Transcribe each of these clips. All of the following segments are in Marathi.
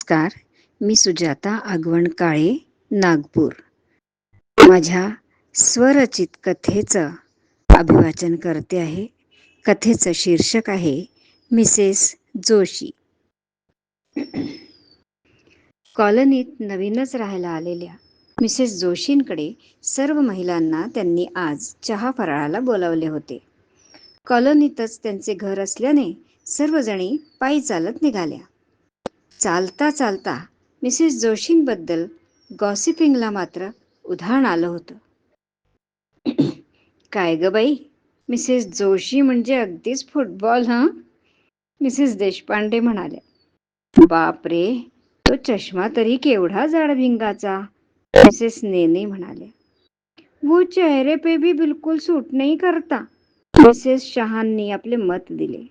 नमस्कार. मी सुजाता आगवण काळे, नागपूर. माझ्या स्वरचित कथेचं अभिवाचन करते आहे. कथेचं शीर्षक आहे मिसेस जोशी. कॉलनीत नवीनच राहायला आलेल्या मिसेस जोशींकडे सर्व महिलांना त्यांनी आज चहा फराळाला बोलावले होते. कॉलनीतच त्यांचे घर असल्याने सर्वजणी पायी चालत निघाल्या. चालता चालता मिसेस जोशींबद्दल गॉसिपिंगला मात्र उधाण आलं होतं. काय ग बाई, मिसेस जोशी म्हणजे अगदीच फुटबॉल हं? मिसेस देशपांडे म्हणाल्या. बापरे, तो चष्मा तरी केवढा जाड भिंगाचा, मिसेस नेने म्हणाल्या. वो चेहरे पे भी बिलकुल सूट नहीं करता, मिसेस शहांनी आपले मत दिले.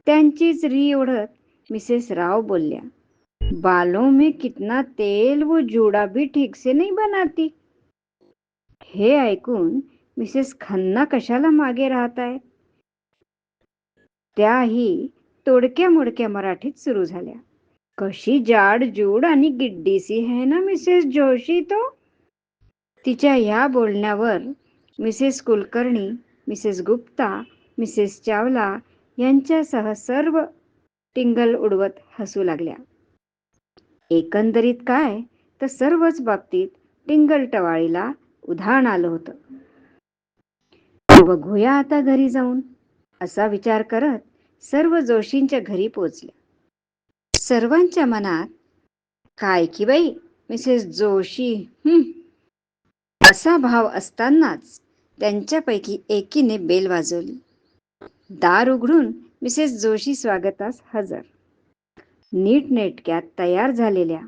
त्यांचीच री ओढत मिसेस राव बोलल्या. बालों में कितना तेल, वो जूड़ा भी ठीक से नहीं बनाती. हे ऐकून मिसेस खन्ना कशाला मागे राहताय, त्याही तोडक्या मोडक्या मराठीत सुरू झाल्या. कशी जाड जूड आणि गिड्डीसी है ना मिसेस जोशी तो. तिच्या ह्या बोलण्यावर Mrs Kulkarni, Mrs Gupta, Mrs Chawla यांच्यासह सर्व टिंगल उडवत हसू लागल्या. एकंदरीत काय तर सर्वच बाबतीत टिंगल टवाळीला उधाण आलं होतं. बघूया आता घरी जाऊन, असा विचार करत सर्व जोशींच्या घरी पोचल्या. सर्वांच्या मनात काय की बाई मिसेस जोशी असा भाव असतानाच त्यांच्यापैकी एकीने बेल वाजवली. दार उघडून मिसेस जोशी स्वागतास हजर. नीटनेटक्यात तयार झालेल्या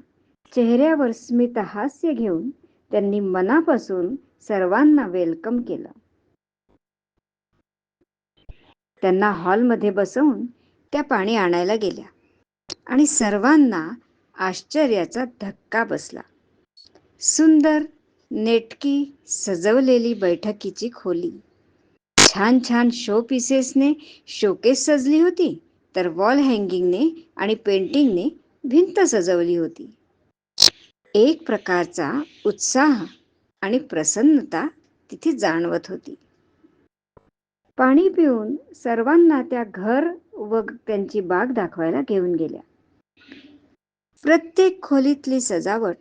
चेहऱ्यावर स्मित हास्य घेऊन त्यांनी मनापासून सर्वांना वेलकम केलं. त्यांना हॉलमध्ये बसवून त्या पाणी आणायला गेल्या आणि सर्वांना आश्चर्याचा धक्का बसला. सुंदर नेटकी सजवलेली बैठकीची खोली, छान छान शो पीसेसने शोकेस सजली होती, तर वॉल हँगिंगने आणि पेंटिंगने भिंत सजवली होती. एक प्रकारचा उत्साह आणि प्रसन्नता तिथे जाणवत होती. पाणी पिऊन सर्वांना त्या घर व त्यांची बाग दाखवायला घेऊन गेल्या. प्रत्येक खोलीतली सजावट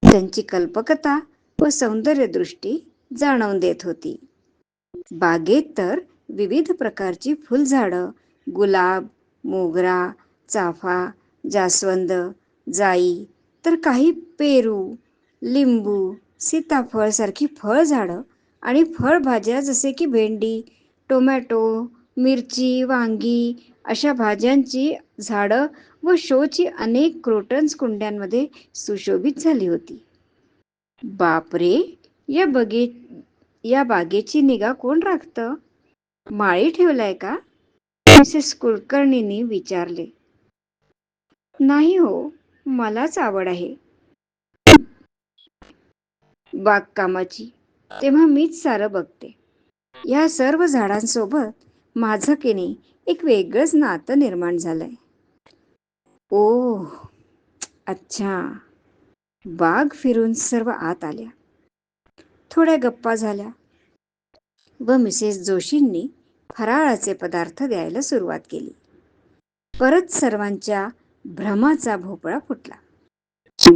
त्यांची कल्पकता व सौंदर्यदृष्टी जाणवून देत होती. बागेत तर विविध प्रकारची फुलझाडं, गुलाब, मोगरा, चाफा, जास्वंद, जाई, तर काही पेरू, लिंबू, सीताफळ सारखी फळझाडं आणि फळभाज्या जसे की भेंडी, टोमॅटो, मिरची, वांगी अशा भाज्यांची झाडं व शोची अनेक क्रोटन्स कुंड्यांमध्ये सुशोभित झाली होती. बापरे, या बागेची निगा कोण राखतं? माळी ठेवलाय का, मिसेस कुलकर्णींनी विचारले. नाही हो, मलाच आवड आहे बागकामाची, तेव्हा मीच सारं बघते. या सर्व झाडांसोबत माझं की नाही एक वेगळंच नातं निर्माण झालंय. ओह, अच्छा. बाग फिरून सर्व आत आल्या. थोड्या गप्पा झाल्या व मिसेस जोशींनी फराळाचे पदार्थ द्यायला सुरुवात केली. परत सर्वांच्या भ्रमाचा भोपळा फुटला.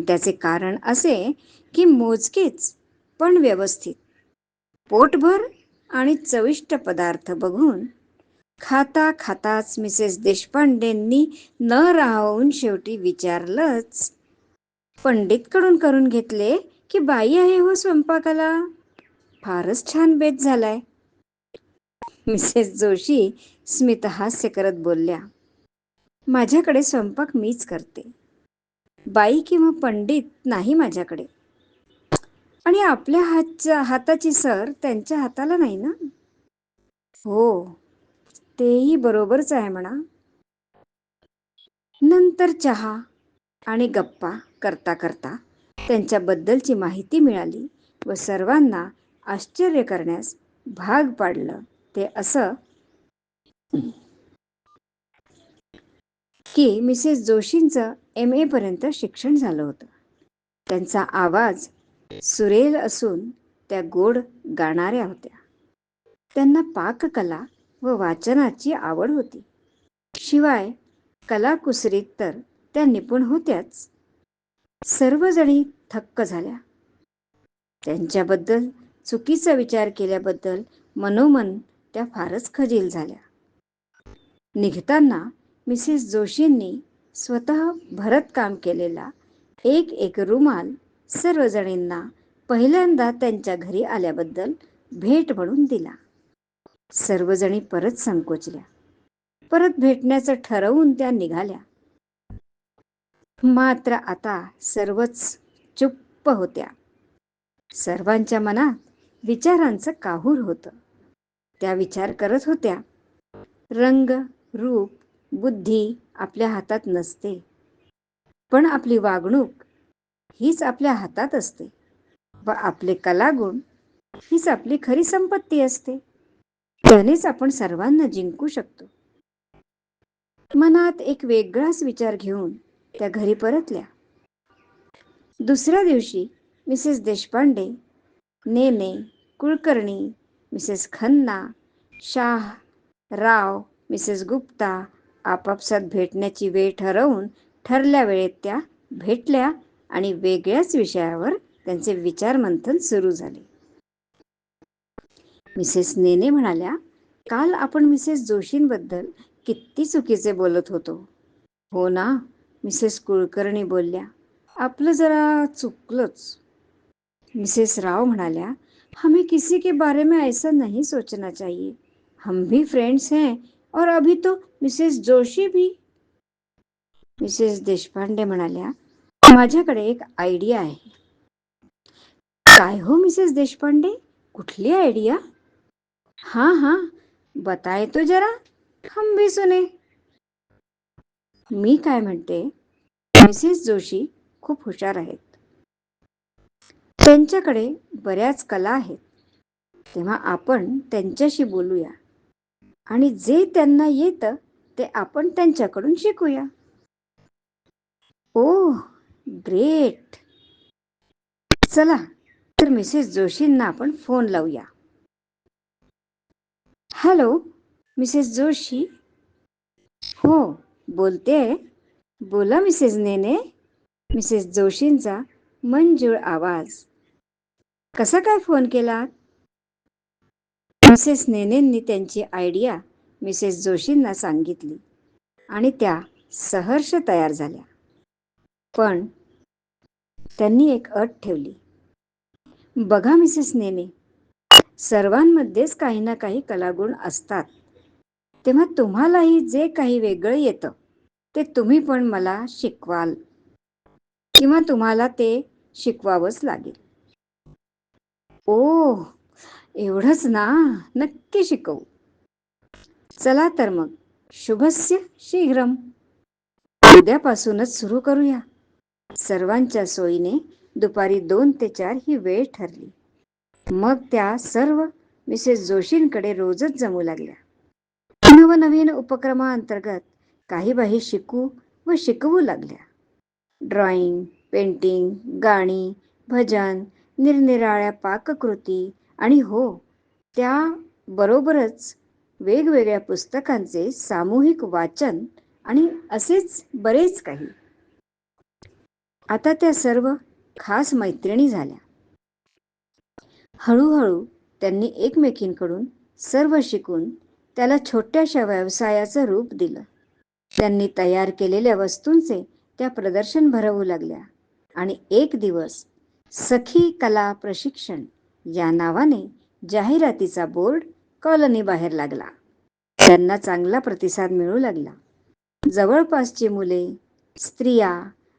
त्याचे कारण असे की मोजकेच पण व्यवस्थित, पोटभर आणि चविष्ट पदार्थ बघून खाता खाताच मिसेस देशपांडेंनी न राहून शेवटी विचारलंच. पंडितकडून करून घेतले की बाई आहे हो स्वयंपाकाला? फारच छान बेत झालाय, मिसेस जोशी स्मितहास्य करत बोलल्या. माझ्याकडे स्वयंपाक मीच करते, बाई किंवा पंडित नाही माझ्याकडे. आणि आपल्या हाताची सर त्यांच्या हाताला नाही ना. हो, तेही बरोबरच आहे म्हणा. नंतर चहा आणि गप्पा करता करता त्यांच्याबद्दलची माहिती मिळाली व सर्वांना आश्चर्य करण्यास भाग पाडलं. ते असं की मिसेस जोशींचं MA पर्यंत शिक्षण झालं होतं. त्यांचा आवाज सुरेल असून त्या गोड गाणाऱ्या होत्या. त्यांना पाककला व वाचनाची आवड होती. शिवाय कलाकुसरीत तर त्या निपुण होत्याच. सर्वजणी थक्क झाल्या. त्यांच्याबद्दल चुकीचा विचार केल्याबद्दल मनोमन त्या फारच खजील झाल्या. निघताना मिसेस जोशींनी स्वतः भरतकाम केलेला एक रुमाल सर्वजणींना पहिल्यांदा त्यांच्या घरी आल्याबद्दल भेट म्हणून दिला. सर्वजणी परत संकोचल्या. परत भेटण्याचं ठरवून त्या निघाल्या. मात्र आता सर्वच चुप्प होत्या. सर्वांच्या मनात विचारांचं काहूर होतं. त्या विचार करत होत्या, रंग, रूप, बुद्धी आपल्या हातात नसते, पण आपली वागणूक हीच आपल्या हातात असते व आपले कलागुण हीच आपली खरी संपत्ती असते. त्यानेच आपण सर्वांना जिंकू शकतो. मनात एक वेगळाच विचार घेऊन त्या घरी परतल्या. दुसऱ्या दिवशी मिसेस देशपांडे, नेने, कुलकर्णी, मिसेस खन्ना, शाह, राव, मिसेस गुप्ता आपापसात भेटण्याची वेळ ठरवून ठरल्या वेळेत त्या भेटल्या आणि वेगळ्याच विषयावर त्यांचे विचारमंथन सुरू झाले. मिसेस नेने म्हणाल्या, काल आपण मिसेस जोशींबद्दल किती चुकीचे बोलत होतो. हो ना, मिसेस कुलकर्णी बोलल्या, आपलं जरा चुकलंच. मिसेस राव म्हणाल्या, हमें किसी के बारे में ऐसा नहीं सोचना चाहिए. हम भी फ्रेंड्स हैं और अभी तो मिसेस जोशी भी. मिसेस देशपांडे म्हणाल्या, माझ्याकडे एक आयडिया आहे. काय हो मिसेस देशपांडे, कुठली आयडिया? हाँ हाँ, बताए तो जरा, हम भी सुने. मी काय म्हणते, मिसेस जोशी खूप हुशार आहेत. त्यांच्याकडे बऱ्याच कला आहेत. तेव्हा आपण त्यांच्याशी बोलूया आणि जे त्यांना येतं ते आपण त्यांच्याकडून शिकूया. ओह, ग्रेट. चला तर मिसेस जोशींना आपण फोन लावूया. Hello, Mrs Joshi. हो, बोलते. बोला मिसेस नेने. मिसेस जोशींचा मंजूळ आवाज. कसा काय फोन केला? मिसेस नेनेंनी त्यांची आयडिया मिसेस जोशींना सांगितली आणि त्या सहर्ष तयार झाल्या. पण त्यांनी एक अट ठेवली. बघा मिसेस नेने, सर्वांमध्येच काही ना काही कलागुण असतात. तेव्हा तुम्हालाही जे काही वेगळं येतं ते तुम्ही पण मला शिकवाल किंवा तुम्हाला ते शिकवावंच लागेल. ओह, एवढंच ना, नक्की शिकवू. चला तर मग, शुभस्य शीघ्रम. उद्यापासूनच सुरू करूया. सर्वांच्या सोयीने दुपारी 2 ते 4 ही वेळ ठरली. मग त्या सर्व मिसेस जोशींकडे रोजच जमू लागल्या. नवनवीन उपक्रमाअंतर्गत काही बाही शिकू व शिकवू लागल्या. ड्रॉइंग, पेंटिंग, गाणी, भजन, निरनिराळ्या पाककृती आणि हो, त्या बरोबरच वेगवेगळ्या पुस्तकांचे सामूहिक वाचन आणि असेच बरेच काही. आता त्या सर्व खास मैत्रिणी झाल्या. हळूहळू त्यांनी एकमेकींकडून सर्व शिकून त्याला छोट्याशा व्यवसायाचं रूप दिलं. त्यांनी तयार केलेल्या वस्तूंचे त्या प्रदर्शन भरवू लागल्या आणि एक दिवस सखी कला प्रशिक्षण या नावाने जाहिरातीचा बोर्ड कॉलनी बाहेर लागला. त्यांना चांगला प्रतिसाद मिळू लागला. जवळपासची मुले, स्त्रिया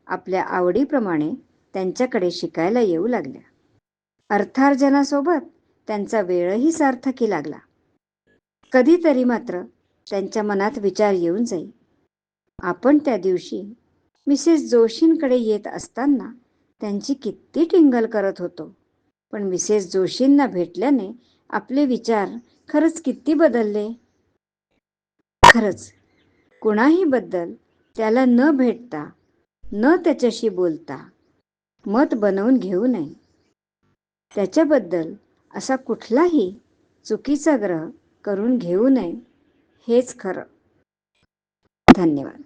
आपल्या आवडीप्रमाणे त्यांच्याकडे शिकायला येऊ लागल्या. अर्थार्जनासोबत त्यांचा वेळही सार्थकी लागला. कधीतरी मात्र त्यांच्या मनात विचार येऊन जाई, आपण त्या दिवशी मिसेस जोशींकडे येत असताना त्यांची किती टिंगल करत होतो, पण मिसेस जोशींना भेटल्याने आपले विचार खरंच किती बदलले. खरंच कुणाही बद्दल त्याला न भेटता, न त्याच्याशी बोलता मत बनवून घेऊ नये. त्याच्याबद्दल असा कुठलाही चुकीचा ग्रह करून घेऊ नये, हेच खरं. धन्यवाद.